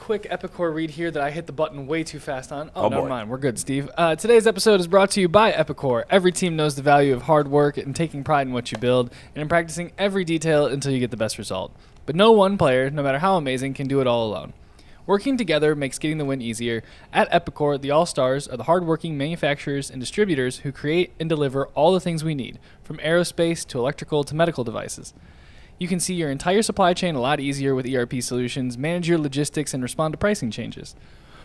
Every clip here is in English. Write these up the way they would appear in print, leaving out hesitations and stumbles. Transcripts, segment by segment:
quick Epicor read here that I hit the button way too fast on. Oh, never boy. mind. We're good, Steve. Today's episode is brought to you by Epicor. Every team knows the value of hard work and taking pride in what you build and in practicing every detail until you get the best result. But no one player, no matter how amazing, can do it all alone. Working together makes getting the win easier. At Epicor, the All-Stars are the hardworking manufacturers and distributors who create and deliver all the things we need, from aerospace to electrical to medical devices. You can see your entire supply chain a lot easier with ERP solutions, manage your logistics, and respond to pricing changes.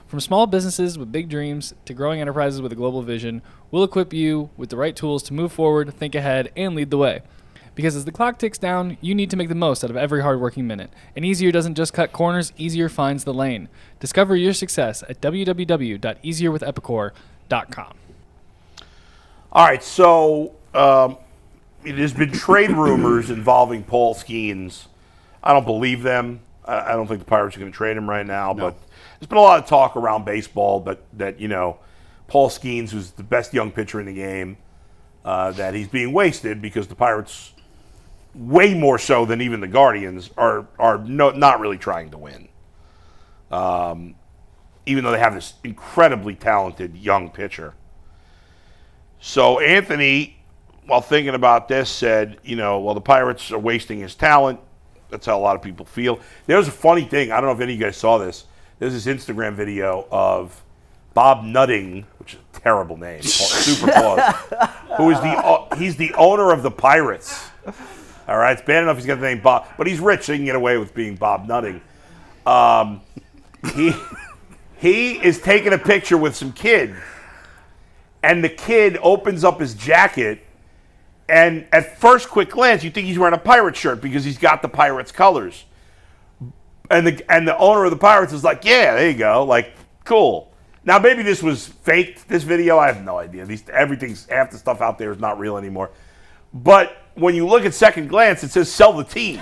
From small businesses with big dreams to growing enterprises with a global vision, we'll equip you with the right tools to move forward, think ahead, and lead the way. Because as the clock ticks down, you need to make the most out of every hardworking minute. And easier doesn't just cut corners, easier finds the lane. Discover your success at www.easierwithepicor.com. All right, so there's been trade rumors involving Paul Skenes. I don't believe them. I don't think the Pirates are going to trade him right now. No. But there's been a lot of talk around baseball that Paul Skenes, who's the best young pitcher in the game, that he's being wasted because the Pirates, way more so than even the Guardians, are not really trying to win. Even though they have this incredibly talented young pitcher. So Anthony, while thinking about this, said, the Pirates are wasting his talent. That's how a lot of people feel. There's a funny thing. I don't know if any of you guys saw this. There's this Instagram video of Bob Nutting, which is a terrible name, super pause, who is he's the owner of the Pirates. All right, it's bad enough he's got the name Bob, but he's rich, so he can get away with being Bob Nutting. He is taking a picture with some kid, and the kid opens up his jacket, and at first quick glance, you think he's wearing a Pirate shirt because he's got the Pirates colors. And the owner of the Pirates is like, yeah, there you go, like, cool. Now, maybe this was faked, this video. I have no idea. Half the stuff out there is not real anymore. But when you look at second glance, it says sell the team,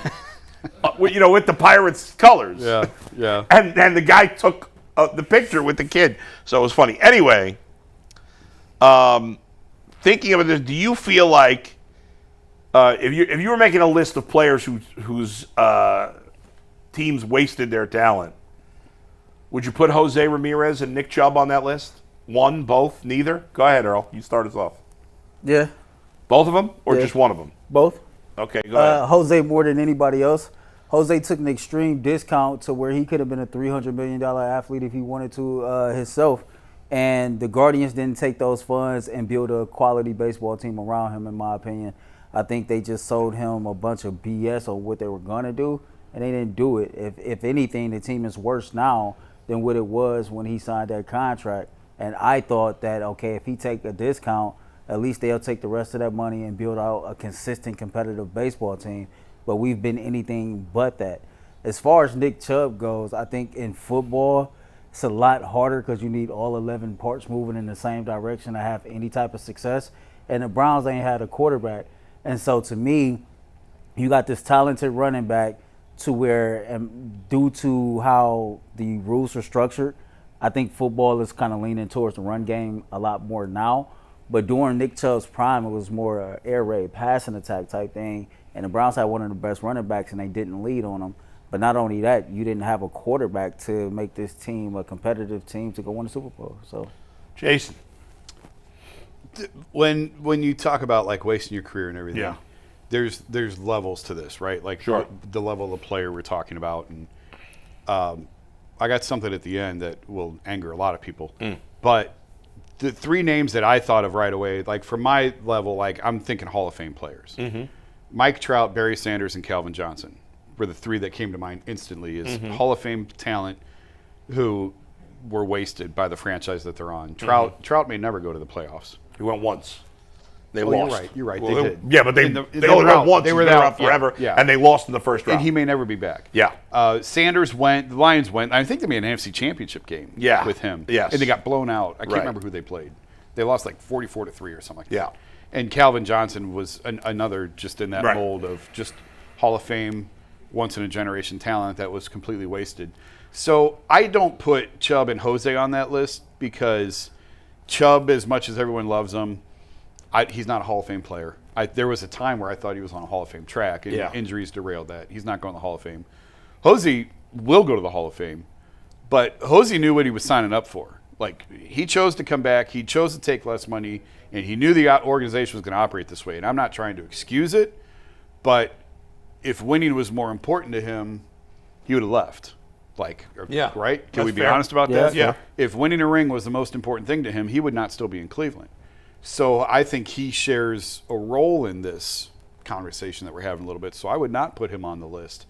with the Pirates colors. Yeah, yeah. And the guy took the picture with the kid. So it was funny. Anyway, thinking of this, do you feel like if you were making a list of players whose teams wasted their talent, would you put Jose Ramirez and Nick Chubb on that list? One, both, neither? Go ahead, Earl. You start us off. Yeah. Both of them or Yeah. just one of them? Both. Okay, go ahead. Jose more than anybody else. Jose took an extreme discount to where he could have been a $300 million athlete if he wanted to himself. And the Guardians didn't take those funds and build a quality baseball team around him, in my opinion. I think they just sold him a bunch of BS on what they were going to do, and they didn't do it. If anything, the team is worse now than what it was when he signed that contract. And I thought that, okay, if he take a discount, at least they'll take the rest of that money and build out a consistent competitive baseball team. But we've been anything but that. As far as Nick Chubb goes, I think in football, it's a lot harder because you need all 11 parts moving in the same direction to have any type of success. And the Browns ain't had a quarterback. And so to me, you got this talented running back to where, due to how the rules are structured, I think football is kind of leaning towards the run game a lot more now. But during Nick Chubb's prime, it was more an air raid passing attack type thing. And the Browns had one of the best running backs, and they didn't lead on them. But not only that, you didn't have a quarterback to make this team a competitive team to go win the Super Bowl. So, Jason. When you talk about like wasting your career and everything, Yeah. there's levels to this, right? Like Sure. the level of player we're talking about, and I got something at the end that will anger a lot of people. But the three names that I thought of right away, like for my level, like I'm thinking Hall of Fame players. Mike Trout, Barry Sanders, and Calvin Johnson were the three that came to mind instantly as Hall of Fame talent who were wasted by the franchise that they're on. Trout may never go to the playoffs. He went once. They lost. You're right. Well, they did. Yeah, but they were only went out. once. They were out out forever, yeah. and they lost in the first round. And he may never be back. Yeah. Sanders went. The Lions went. I think they made an NFC Championship game. Yeah. With him. Yes. And they got blown out. I can't Right. remember who they played. They lost like 44-3 or something like that. Yeah. And Calvin Johnson was another just in that Right. mold of just Hall of Fame, once in a generation talent that was completely wasted. So I don't put Chubb and Jose on that list because Chubb, as much as everyone loves him, he's not a Hall of Fame player. There was a time where I thought he was on a Hall of Fame track, and Yeah. injuries derailed that. He's not going to the Hall of Fame. Jose will go to the Hall of Fame, But Jose knew what he was signing up for. Like, he chose to come back. He chose to take less money, and he knew the organization was going to operate this way. And I'm not trying to excuse it, but if winning was more important to him, he would have left. Like, right? Can we be honest about that? Yeah. If winning a ring was the most important thing to him, he would not still be in Cleveland. So I think he shares a role in this conversation that we're having a little bit. So I would not put him on the list.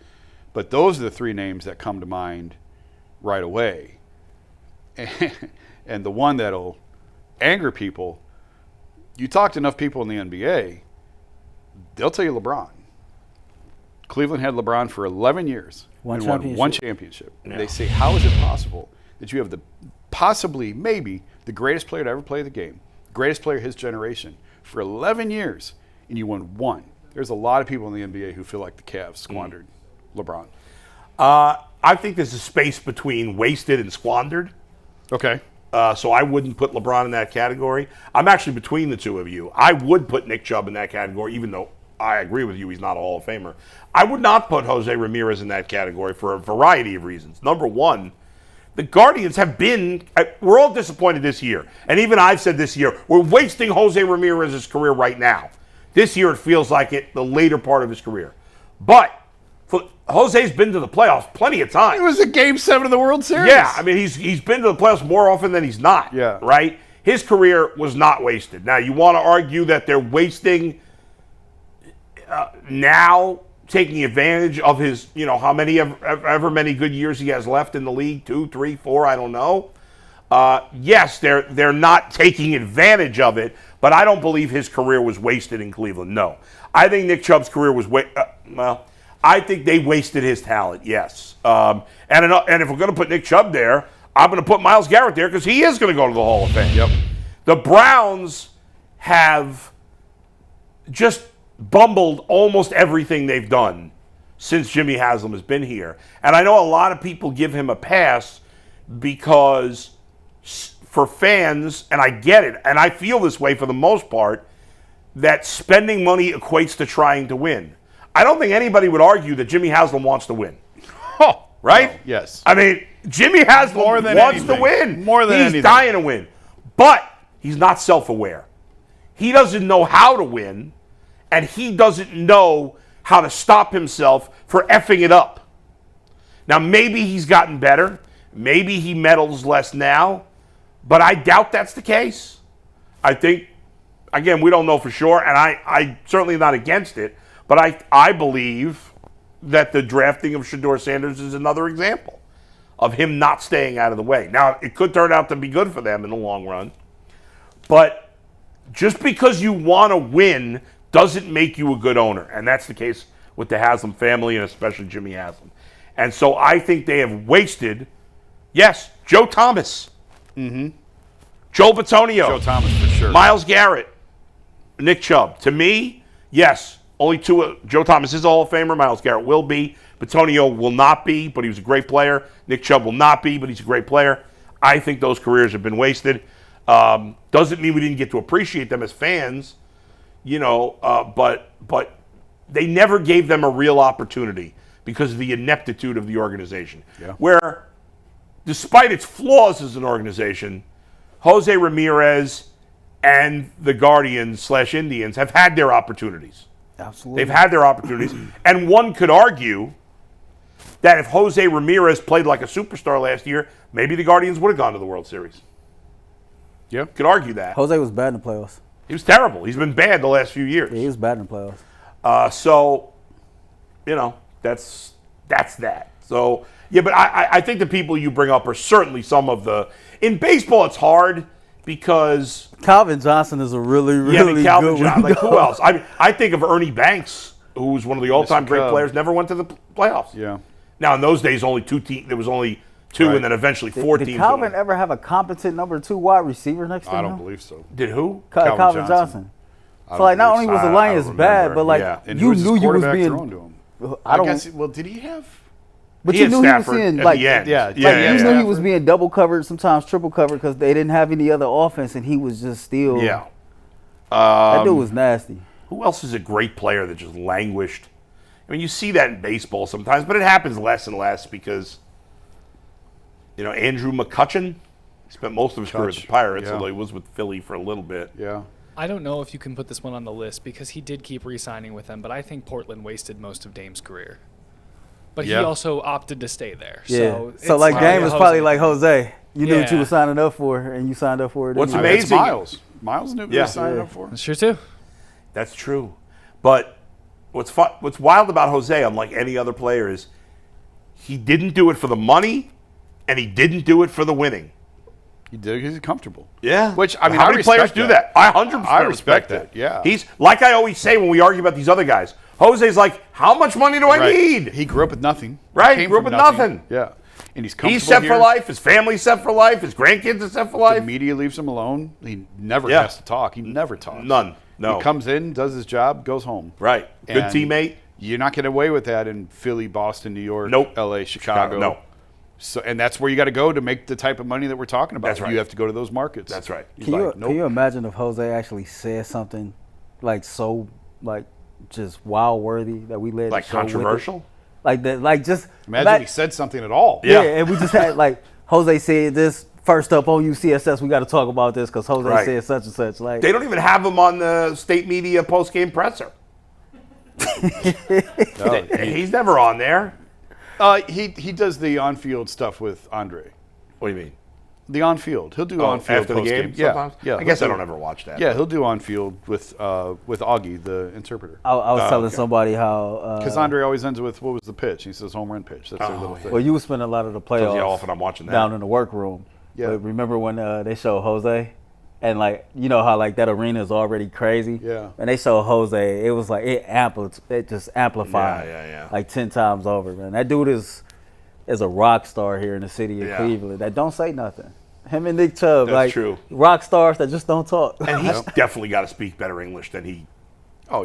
But those are the three names that come to mind right away. And the one that'll anger people, you talk to enough people in the NBA, they'll tell you LeBron. Cleveland had LeBron for 11 years. Won one championship. Yeah. And they say, how is it possible that you have possibly, maybe, the greatest player to ever play the game, greatest player of his generation, for 11 years, and you won one? There's a lot of people in the NBA who feel like the Cavs squandered LeBron. I think there's a space between wasted and squandered. Okay. So I wouldn't put LeBron in that category. I'm actually between the two of you. I would put Nick Chubb in that category, even though I agree with you, he's not a Hall of Famer. I would not put Jose Ramirez in that category for a variety of reasons. Number one, the Guardians have been, we're all disappointed this year. And even I've said this year, we're wasting Jose Ramirez's career right now. This year it feels like the later part of his career. But Jose's been to the playoffs plenty of times. It was a Game 7 of the World Series. Yeah, I mean, he's been to the playoffs more often than he's not. Yeah. Right? His career was not wasted. Now, you want to argue that they're wasting now, taking advantage of his, how many ever many good years he has left in the league, 2, 3, 4, I don't know. Yes, they're not taking advantage of it, but I don't believe his career was wasted in Cleveland. No. I think Nick Chubb's career was I think they wasted his talent, yes. And if we're going to put Nick Chubb there, I'm going to put Myles Garrett there because he is going to go to the Hall of Fame. Yep. The Browns have just bumbled almost everything they've done since Jimmy Haslam has been here. And I know a lot of people give him a pass because for fans, and I get it, and I feel this way for the most part, that spending money equates to trying to win. I don't think anybody would argue that Jimmy Haslam wants to win. Right? No, yes. I mean, Jimmy Haslam wants to win. More than anything. He's dying to win. But he's not self-aware. He doesn't know how to win, and he doesn't know how to stop himself for effing it up. Now, maybe he's gotten better. Maybe he meddles less now. But I doubt that's the case. I think, again, we don't know for sure, and I certainly not against it. But I believe that the drafting of Shedeur Sanders is another example of him not staying out of the way. Now, it could turn out to be good for them in the long run. But just because you want to win doesn't make you a good owner. And that's the case with the Haslam family and especially Jimmy Haslam. And so I think they have wasted, yes, Joe Thomas. Mm-hmm. Joe Bitonio. Joe Thomas for sure. Myles Garrett. Nick Chubb. To me, yes, only two. Joe Thomas is a Hall of Famer. Myles Garrett will be. Bitonio will not be, but he was a great player. Nick Chubb will not be, but he's a great player. I think those careers have been wasted. Doesn't mean we didn't get to appreciate them as fans, but they never gave them a real opportunity because of the ineptitude of the organization. Yeah. Where, despite its flaws as an organization, Jose Ramirez and the Guardians/Indians have had their opportunities. Absolutely. They've had their opportunities. And one could argue that if Jose Ramirez played like a superstar last year, maybe the Guardians would have gone to the World Series. Yeah. Could argue that. Jose was bad in the playoffs. He was terrible. He's been bad the last few years. Yeah, he was bad in the playoffs. That's that. So, yeah, but I think the people you bring up are certainly some of the... In baseball, it's hard because... Calvin Johnson is a really Calvin good Johnson. one. Like, who else? I think of Ernie Banks, who was one of the all-time great players, never went to the playoffs. Yeah. Now, in those days, only two teams. There was only two, Right. and then eventually four teams. Did Calvin ever have a competent number 2 wide receiver next to him? I don't believe so. Did who? Calvin Johnson. I So, like, don't not believe only was so. the Lions bad, but, like, Yeah. And you who was his knew you was quarterback being... thrown to him? I don't... guess, well, did he have... But He you had knew he was Stafford seeing, at like... the end. Yeah, Like, yeah, you knew he Stafford. was being double covered, sometimes triple covered, because they didn't have any other offense, and he was just still... Yeah. That dude was nasty. Who else is a great player that just languished? I mean, you see that in baseball sometimes, but it happens less and less because, You know, Andrew McCutcheon spent most of his career at the Pirates, yeah. although he was with Philly for a little bit. Yeah. I don't know if you can put this one on the list because he did keep re-signing with them, but I think Portland wasted most of Dame's career. But he Yeah. also opted to stay there. Yeah. So, So it's like probably Dame was Jose. probably like Jose. You knew what you Yeah. were signing up for, and you signed up for it. What's I anyway. mean, it's amazing- Miles. Miles knew what he Yeah. was signing Yeah. up for. That's true too. That's true. But what's wild about Jose, unlike any other player, is he didn't do it for the money, and he didn't do it for the winning. He did because he's comfortable. Yeah. Which, I mean, how I many players respect do that. that? I 100% I respect that. that, yeah. He's, like I always say when we argue about these other guys, Jose's like, how much money do I Right. need? He grew up with nothing. Right, Came grew up from with nothing. Yeah. And he's comfortable He's set here. for life. His family's set for life. His grandkids are set for The life. media leaves him alone. He never Yeah. has to talk. He never talks. None. No. He comes in, does his job, goes home. Right. Good And teammate. You're not getting away with that in Philly, Boston, New York, Nope. LA, Chicago. No. So, and that's where you got to go to make the type of money that we're talking about. That's right. You have to go to those markets. That's right. He's Can you, like, nope. can you imagine if Jose actually said something like so, like just wild worthy that we let Like it show with it? controversial? Like that, like just Imagine if he said something at all. yeah. Yeah. And we just had like Jose said this first up on UCSS. We got to talk about this because Jose Right. said such and such. Like They don't even have him on the state media post-game presser. No, He's never on there. he does the on-field stuff with Andre. What do you mean? The on-field. He'll do on-field after the post-game. game Yeah. sometimes? Yeah. I guess he'll I do- don't ever watch that. Yeah, he'll do on-field with Augie, the interpreter. I was telling okay. somebody how Because Andre always ends with, what was the pitch? He says home run pitch. That's their little thing. well, you would spend a lot of the Tells you how playoffs often I'm watching that. down in the workroom. Yeah. But remember when they showed Jose, and like you know how like that arena is already crazy. Yeah. And they showed Jose, it was like it just amplified. Yeah. Like 10 times over, man. That dude is a rock star here in the city of Yeah. Cleveland. That don't say nothing. Him and Nick Chubb, That's like true. rock stars that just don't talk. And he's definitely got to speak better English than he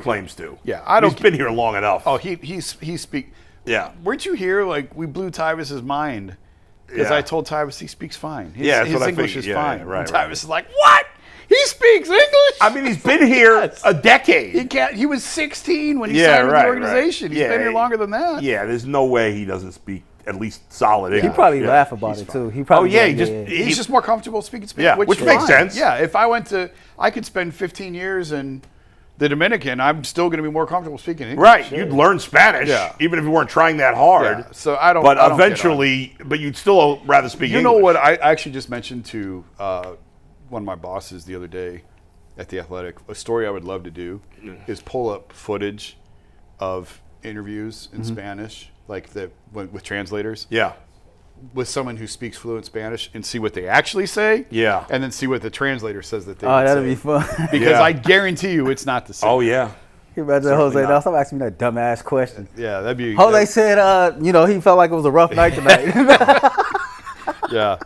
claims to. Yeah, I don't- He's been here long enough. Oh, he speak. Yeah. Weren't you here? Like we blew Tyvis's mind because Yeah. I told Tyvis he speaks fine. His, Yeah, that's his what I English figured. is Yeah, fine. yeah, right, And right. Tyvis is like, what? He speaks English. I mean, he's been here a decade. he can't. He was 16 when he Yeah, signed with right, the organization. right. He's Yeah, been here longer than that. Yeah, there's no way he doesn't speak at least solid He English. probably Yeah. laugh about it too. He probably yeah, he like, just- He's just more comfortable speaking Spanish. Yeah, which makes fine. sense. Yeah, if I could spend 15 years in the Dominican, I'm still going to be more comfortable speaking English. Right, you'd learn Spanish, Yeah. even if you weren't trying that hard. Yeah, so I don't. But I don't get on it. eventually, but you'd still rather speak You English. know what? I actually just mentioned to one of my bosses the other day at the Athletic. A story I would love to do is pull up footage of interviews in Spanish, like with translators, Yeah. with someone who speaks fluent Spanish, and see what they actually say. Yeah. and then see what the translator says that they. oh, would that'd say. be fun. Because Yeah. I guarantee you, it's not the same. Oh, yeah. Can you imagine Certainly Jose? not. Now stop asking me that dumbass question. Yeah, that'd be. Jose said, he felt like it was a rough night tonight. Yeah.